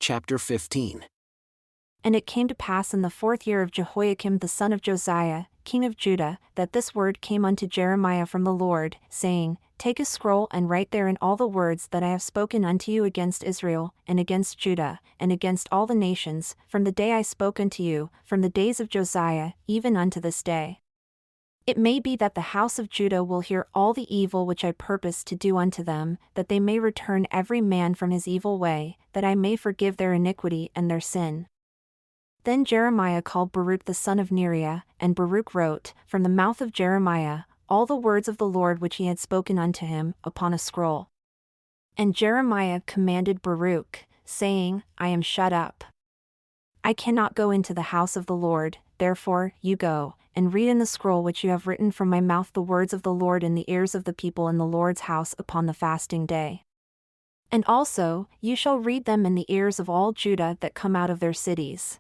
Chapter 15. And it came to pass in the 4th year of Jehoiakim the son of Josiah, king of Judah, that this word came unto Jeremiah from the Lord, saying, Take a scroll and write therein all the words that I have spoken unto you against Israel, and against Judah, and against all the nations, from the day I spoke unto you, from the days of Josiah, even unto this day. It may be that the house of Judah will hear all the evil which I purpose to do unto them, that they may return every man from his evil way, that I may forgive their iniquity and their sin. Then Jeremiah called Baruch the son of Neriah, and Baruch wrote, from the mouth of Jeremiah, all the words of the Lord which he had spoken unto him, upon a scroll. And Jeremiah commanded Baruch, saying, I am shut up. I cannot go into the house of the Lord, therefore, you go, and read in the scroll which you have written from my mouth the words of the Lord in the ears of the people in the Lord's house upon the fasting day. And also, you shall read them in the ears of all Judah that come out of their cities.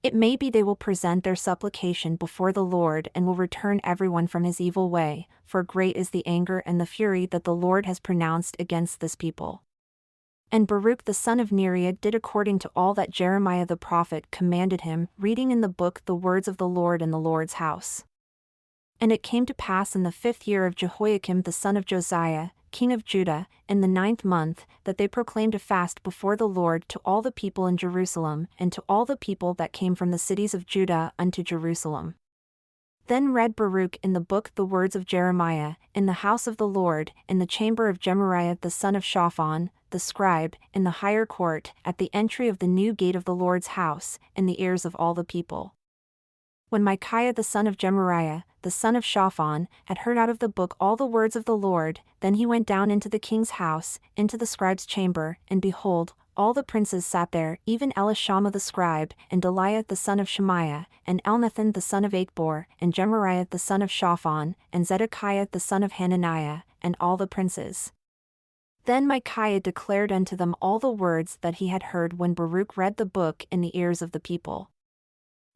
It may be they will present their supplication before the Lord and will return everyone from his evil way, for great is the anger and the fury that the Lord has pronounced against this people. And Baruch the son of Neriah did according to all that Jeremiah the prophet commanded him, reading in the book the words of the Lord in the Lord's house. And it came to pass in the 5th year of Jehoiakim the son of Josiah, king of Judah, in the 9th month, that they proclaimed a fast before the Lord to all the people in Jerusalem, and to all the people that came from the cities of Judah unto Jerusalem. Then read Baruch in the book the words of Jeremiah, in the house of the Lord, in the chamber of Gemariah the son of Shaphan, the scribe, in the higher court, at the entry of the new gate of the Lord's house, in the ears of all the people. When Micaiah the son of Gemariah, the son of Shaphan, had heard out of the book all the words of the Lord, then he went down into the king's house, into the scribe's chamber, and behold, all the princes sat there, even Elishama the scribe, and Delaiah the son of Shemaiah, and Elnathan the son of Achbor, and Gemariah the son of Shaphan, and Zedekiah the son of Hananiah, and all the princes. Then Micaiah declared unto them all the words that he had heard when Baruch read the book in the ears of the people.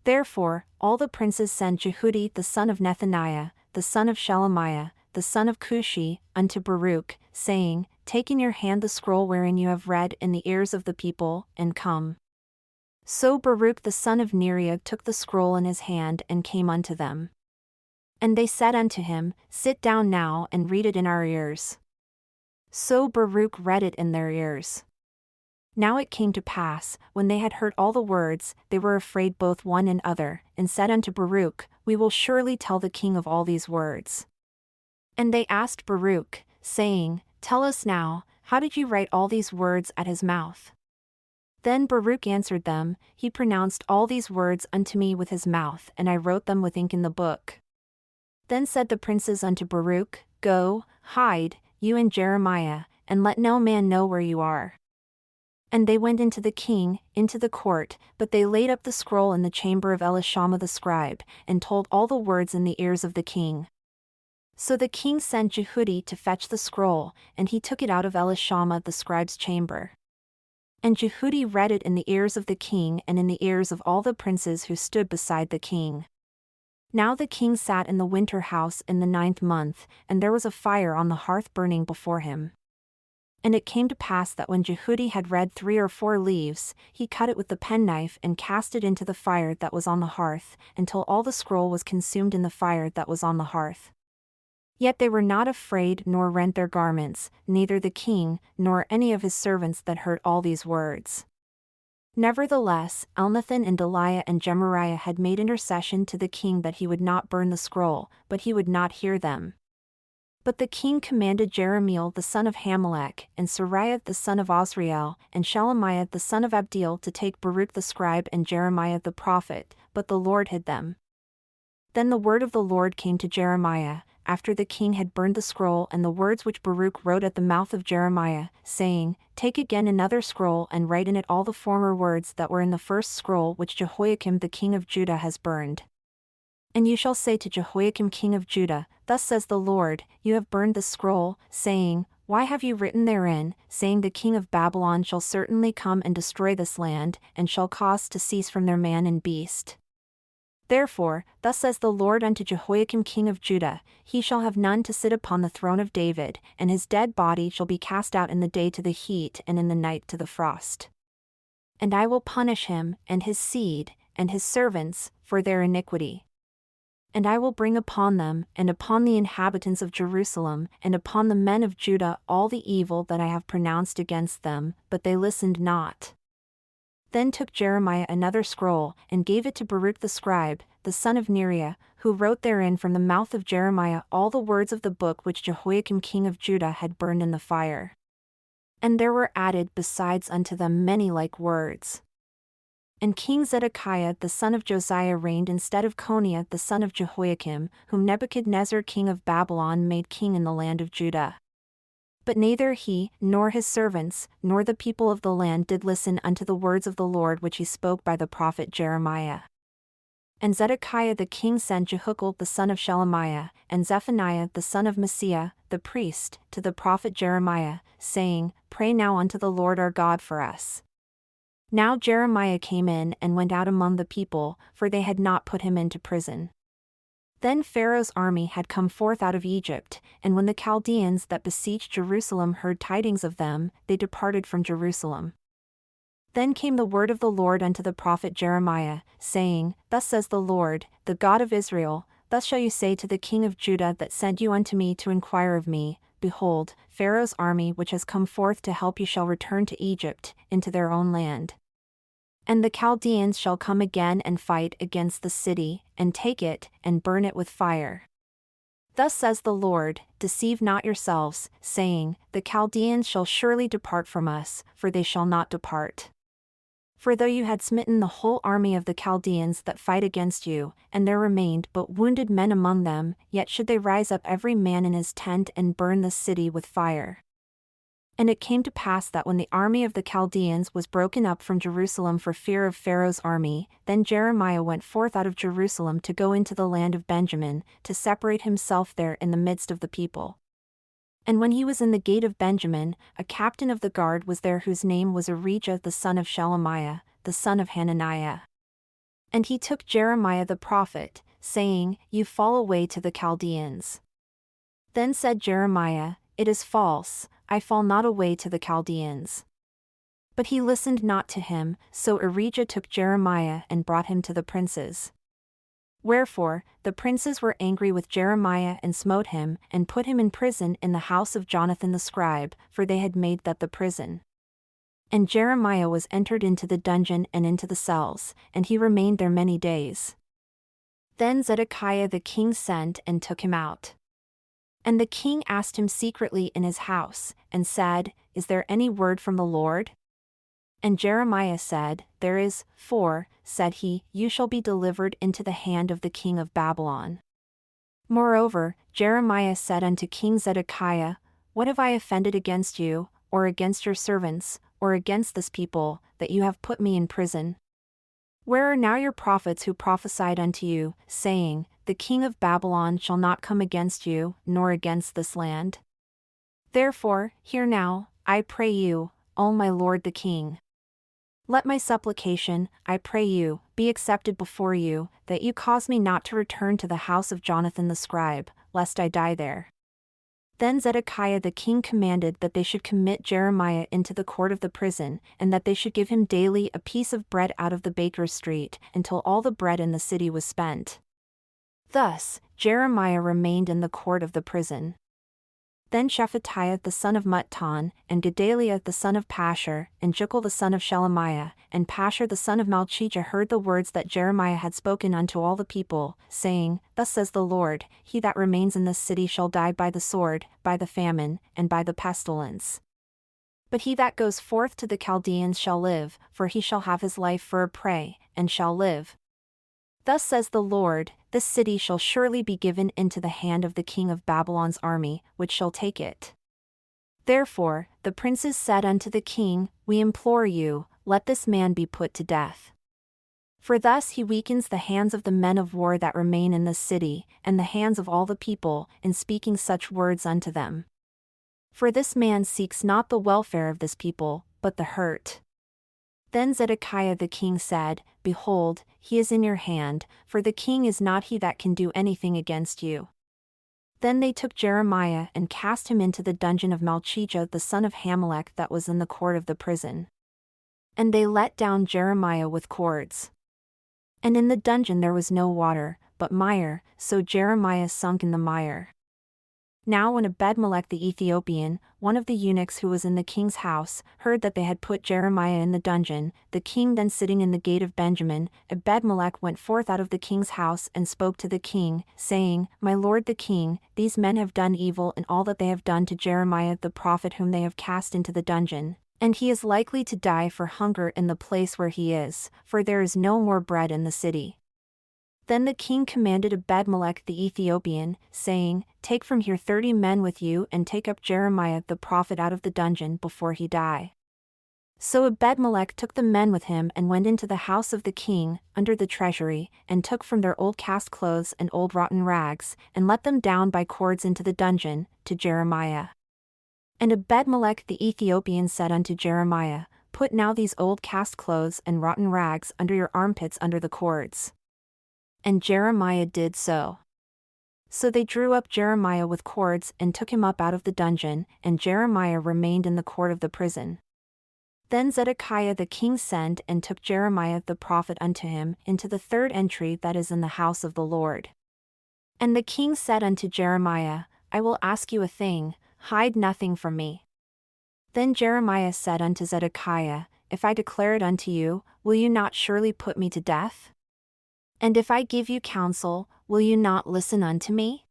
Therefore, all the princes sent Jehudi the son of Nethaniah, the son of Shelemiah, the son of Cushi, unto Baruch, saying, Take in your hand the scroll wherein you have read in the ears of the people, and come. So Baruch the son of Neriah took the scroll in his hand and came unto them. And they said unto him, Sit down now and read it in our ears. So Baruch read it in their ears. Now it came to pass, when they had heard all the words, they were afraid both one and other, and said unto Baruch, We will surely tell the king of all these words. And they asked Baruch, saying, Tell us now, how did you write all these words at his mouth? Then Baruch answered them, He pronounced all these words unto me with his mouth, and I wrote them with ink in the book. Then said the princes unto Baruch, Go, hide, you and Jeremiah, and let no man know where you are. And they went into the king, into the court, but they laid up the scroll in the chamber of Elishama the scribe, and told all the words in the ears of the king. So the king sent Jehudi to fetch the scroll, and he took it out of Elishama the scribe's chamber. And Jehudi read it in the ears of the king and in the ears of all the princes who stood beside the king. Now the king sat in the winter house in the 9th month, and there was a fire on the hearth burning before him. And it came to pass that when Jehudi had read 3 or 4 leaves, he cut it with the penknife and cast it into the fire that was on the hearth, until all the scroll was consumed in the fire that was on the hearth. Yet they were not afraid nor rent their garments, neither the king, nor any of his servants that heard all these words. Nevertheless, Elnathan and Delaiah and Gemariah had made intercession to the king that he would not burn the scroll, but he would not hear them. But the king commanded Jerahmeel the son of Hamelech, and Sariah the son of Osriel, and Shelemiah the son of Abdiel to take Baruch the scribe and Jeremiah the prophet, but the Lord hid them. Then the word of the Lord came to Jeremiah, after the king had burned the scroll and the words which Baruch wrote at the mouth of Jeremiah, saying, Take again another scroll and write in it all the former words that were in the first scroll which Jehoiakim the king of Judah has burned. And you shall say to Jehoiakim king of Judah, Thus says the Lord, You have burned the scroll, saying, Why have you written therein, saying the king of Babylon shall certainly come and destroy this land, and shall cause to cease from their man and beast? Therefore, thus says the Lord unto Jehoiakim king of Judah, He shall have none to sit upon the throne of David, and his dead body shall be cast out in the day to the heat and in the night to the frost. And I will punish him, and his seed, and his servants, for their iniquity. And I will bring upon them, and upon the inhabitants of Jerusalem, and upon the men of Judah all the evil that I have pronounced against them, but they listened not. Then took Jeremiah another scroll, and gave it to Baruch the scribe, the son of Neriah, who wrote therein from the mouth of Jeremiah all the words of the book which Jehoiakim king of Judah had burned in the fire. And there were added besides unto them many like words. And King Zedekiah the son of Josiah reigned instead of Coniah the son of Jehoiakim, whom Nebuchadnezzar king of Babylon made king in the land of Judah. But neither he, nor his servants, nor the people of the land did listen unto the words of the Lord which he spoke by the prophet Jeremiah. And Zedekiah the king sent Jehukal the son of Shelemiah, and Zephaniah the son of Maaseiah, the priest, to the prophet Jeremiah, saying, Pray now unto the Lord our God for us. Now Jeremiah came in and went out among the people, for they had not put him into prison. Then Pharaoh's army had come forth out of Egypt, and when the Chaldeans that besieged Jerusalem heard tidings of them, they departed from Jerusalem. Then came the word of the Lord unto the prophet Jeremiah, saying, Thus says the Lord, the God of Israel, Thus shall you say to the king of Judah that sent you unto me to inquire of me, Behold, Pharaoh's army which has come forth to help you shall return to Egypt, into their own land. And the Chaldeans shall come again and fight against the city, and take it, and burn it with fire. Thus says the Lord, Deceive not yourselves, saying, The Chaldeans shall surely depart from us, for they shall not depart. For though you had smitten the whole army of the Chaldeans that fight against you, and there remained but wounded men among them, yet should they rise up every man in his tent and burn the city with fire. And it came to pass that when the army of the Chaldeans was broken up from Jerusalem for fear of Pharaoh's army, then Jeremiah went forth out of Jerusalem to go into the land of Benjamin, to separate himself there in the midst of the people. And when he was in the gate of Benjamin, a captain of the guard was there whose name was Arijah the son of Shelemiah, the son of Hananiah. And he took Jeremiah the prophet, saying, You fall away to the Chaldeans. Then said Jeremiah, It is false, I fall not away to the Chaldeans. But he listened not to him, so Arijah took Jeremiah and brought him to the princes. Wherefore, the princes were angry with Jeremiah and smote him, and put him in prison in the house of Jonathan the scribe, for they had made that the prison. And Jeremiah was entered into the dungeon and into the cells, and he remained there many days. Then Zedekiah the king sent and took him out. And the king asked him secretly in his house, and said, Is there any word from the Lord? And Jeremiah said, There is, for, said he, you shall be delivered into the hand of the king of Babylon. Moreover, Jeremiah said unto King Zedekiah, What have I offended against you, or against your servants, or against this people, that you have put me in prison? Where are now your prophets who prophesied unto you, saying, The king of Babylon shall not come against you, nor against this land? Therefore, hear now, I pray you, O my lord the king. Let my supplication, I pray you, be accepted before you, that you cause me not to return to the house of Jonathan the scribe, lest I die there. Then Zedekiah the king commanded that they should commit Jeremiah into the court of the prison, and that they should give him daily a piece of bread out of the baker's street, until all the bread in the city was spent. Thus, Jeremiah remained in the court of the prison. Then Shephatiah the son of Muttan, and Gedaliah the son of Pashur, and Jukal the son of Shelemiah, and Pashur the son of Malchijah heard the words that Jeremiah had spoken unto all the people, saying, Thus says the Lord, He that remains in this city shall die by the sword, by the famine, and by the pestilence. But he that goes forth to the Chaldeans shall live, for he shall have his life for a prey, and shall live. Thus says the Lord, This city shall surely be given into the hand of the king of Babylon's army, which shall take it. Therefore, the princes said unto the king, We implore you, let this man be put to death. For thus he weakens the hands of the men of war that remain in this city, and the hands of all the people, in speaking such words unto them. For this man seeks not the welfare of this people, but the hurt. Then Zedekiah the king said, Behold, he is in your hand, for the king is not he that can do anything against you. Then they took Jeremiah and cast him into the dungeon of Malchijah the son of Hamelech that was in the court of the prison. And they let down Jeremiah with cords. And in the dungeon there was no water, but mire, so Jeremiah sunk in the mire. Now when Ebed-melech the Ethiopian, one of the eunuchs who was in the king's house, heard that they had put Jeremiah in the dungeon, the king then sitting in the gate of Benjamin, Ebed-melech went forth out of the king's house and spoke to the king, saying, My lord the king, these men have done evil in all that they have done to Jeremiah the prophet whom they have cast into the dungeon, and he is likely to die for hunger in the place where he is, for there is no more bread in the city. Then the king commanded Ebed-melech the Ethiopian, saying, Take from here 30 men with you and take up Jeremiah the prophet out of the dungeon before he die. So Ebed-melech took the men with him and went into the house of the king, under the treasury, and took from their old cast clothes and old rotten rags, and let them down by cords into the dungeon, to Jeremiah. And Ebed-melech the Ethiopian said unto Jeremiah, Put now these old cast clothes and rotten rags under your armpits under the cords. And Jeremiah did so. So they drew up Jeremiah with cords and took him up out of the dungeon, and Jeremiah remained in the court of the prison. Then Zedekiah the king sent and took Jeremiah the prophet unto him into the third entry that is in the house of the Lord. And the king said unto Jeremiah, I will ask you a thing, hide nothing from me. Then Jeremiah said unto Zedekiah, If I declare it unto you, will you not surely put me to death? And if I give you counsel, will you not listen unto me?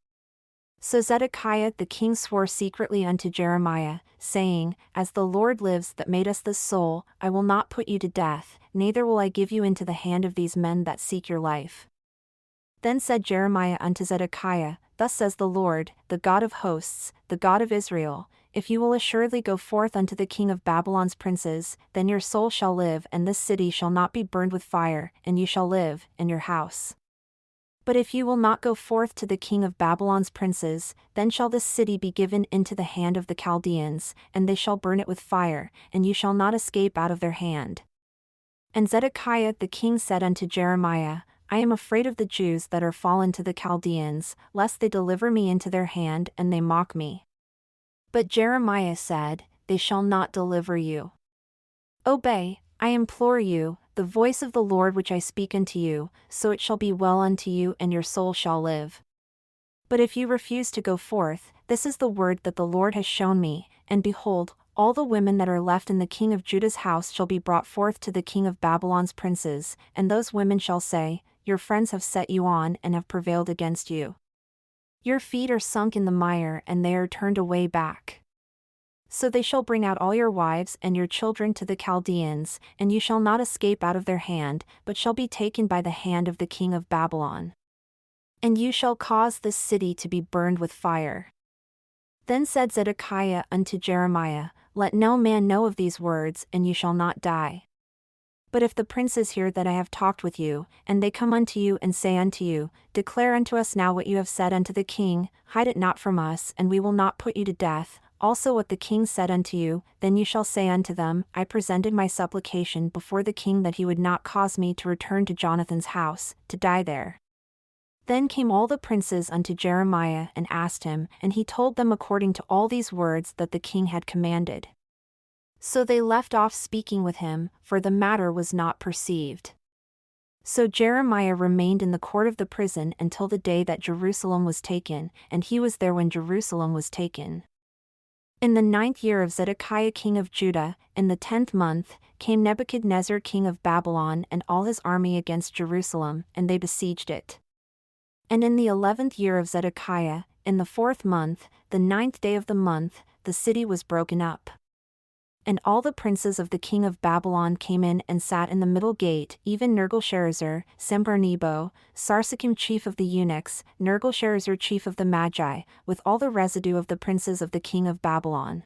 So Zedekiah the king swore secretly unto Jeremiah, saying, As the Lord lives that made us this soul, I will not put you to death, neither will I give you into the hand of these men that seek your life. Then said Jeremiah unto Zedekiah, Thus says the Lord, the God of hosts, the God of Israel, If you will assuredly go forth unto the king of Babylon's princes, then your soul shall live, and this city shall not be burned with fire, and you shall live, and your house. But if you will not go forth to the king of Babylon's princes, then shall this city be given into the hand of the Chaldeans, and they shall burn it with fire, and you shall not escape out of their hand. And Zedekiah the king said unto Jeremiah, I am afraid of the Jews that are fallen to the Chaldeans, lest they deliver me into their hand and they mock me. But Jeremiah said, They shall not deliver you. Obey, I implore you, the voice of the Lord which I speak unto you, so it shall be well unto you and your soul shall live. But if you refuse to go forth, this is the word that the Lord has shown me, and behold, all the women that are left in the king of Judah's house shall be brought forth to the king of Babylon's princes, and those women shall say, Your friends have set you on and have prevailed against you. Your feet are sunk in the mire and they are turned away back. So they shall bring out all your wives and your children to the Chaldeans, and you shall not escape out of their hand, but shall be taken by the hand of the king of Babylon. And you shall cause this city to be burned with fire. Then said Zedekiah unto Jeremiah, Let no man know of these words, and you shall not die. But if the princes hear that I have talked with you, and they come unto you and say unto you, Declare unto us now what you have said unto the king, hide it not from us, and we will not put you to death, also what the king said unto you, then you shall say unto them, I presented my supplication before the king that he would not cause me to return to Jonathan's house, to die there. Then came all the princes unto Jeremiah and asked him, and he told them according to all these words that the king had commanded. So they left off speaking with him, for the matter was not perceived. So Jeremiah remained in the court of the prison until the day that Jerusalem was taken, and he was there when Jerusalem was taken. In the 9th year of Zedekiah king of Judah, in the 10th month, came Nebuchadnezzar king of Babylon and all his army against Jerusalem, and they besieged it. And in the 11th year of Zedekiah, in the 4th month, the 9th day of the month, the city was broken up. And all the princes of the king of Babylon came in and sat in the middle gate, even Nergal-Sharezer, Sembarnebo, Sarsakim chief of the eunuchs, Nergal-Sharezer chief of the Magi, with all the residue of the princes of the king of Babylon.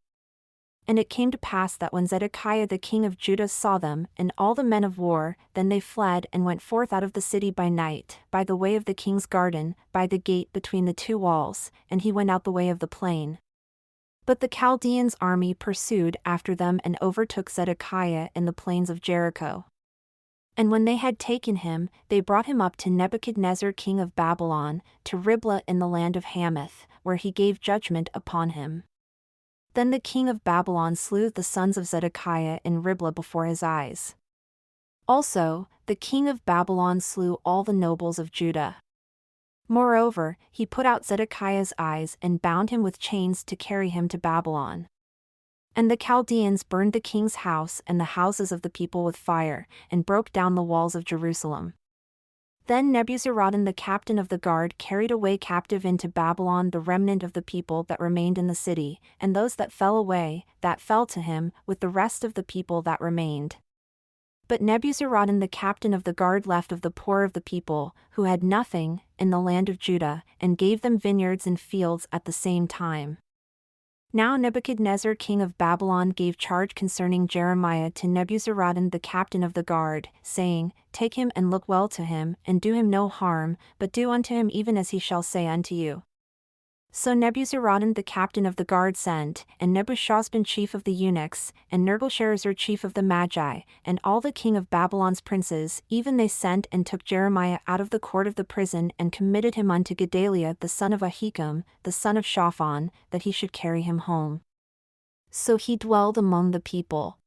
And it came to pass that when Zedekiah the king of Judah saw them, and all the men of war, then they fled and went forth out of the city by night, by the way of the king's garden, by the gate between the two walls, and he went out the way of the plain. But the Chaldeans' army pursued after them and overtook Zedekiah in the plains of Jericho. And when they had taken him, they brought him up to Nebuchadnezzar king of Babylon, to Riblah in the land of Hamath, where he gave judgment upon him. Then the king of Babylon slew the sons of Zedekiah in Riblah before his eyes. Also, the king of Babylon slew all the nobles of Judah. Moreover, he put out Zedekiah's eyes and bound him with chains to carry him to Babylon. And the Chaldeans burned the king's house and the houses of the people with fire, and broke down the walls of Jerusalem. Then Nebuzaradan the captain of the guard carried away captive into Babylon the remnant of the people that remained in the city, and those that fell away, that fell to him, with the rest of the people that remained. But Nebuzaradan the captain of the guard left of the poor of the people, who had nothing, in the land of Judah, and gave them vineyards and fields at the same time. Now Nebuchadnezzar king of Babylon gave charge concerning Jeremiah to Nebuzaradan the captain of the guard, saying, Take him and look well to him, and do him no harm, but do unto him even as he shall say unto you. So Nebuzaradan the captain of the guard sent, and Nebuchadnezzar chief of the eunuchs, and Nergal-Sharezer chief of the Magi, and all the king of Babylon's princes, even they sent and took Jeremiah out of the court of the prison and committed him unto Gedaliah the son of Ahikam, the son of Shaphan, that he should carry him home. So he dwelled among the people.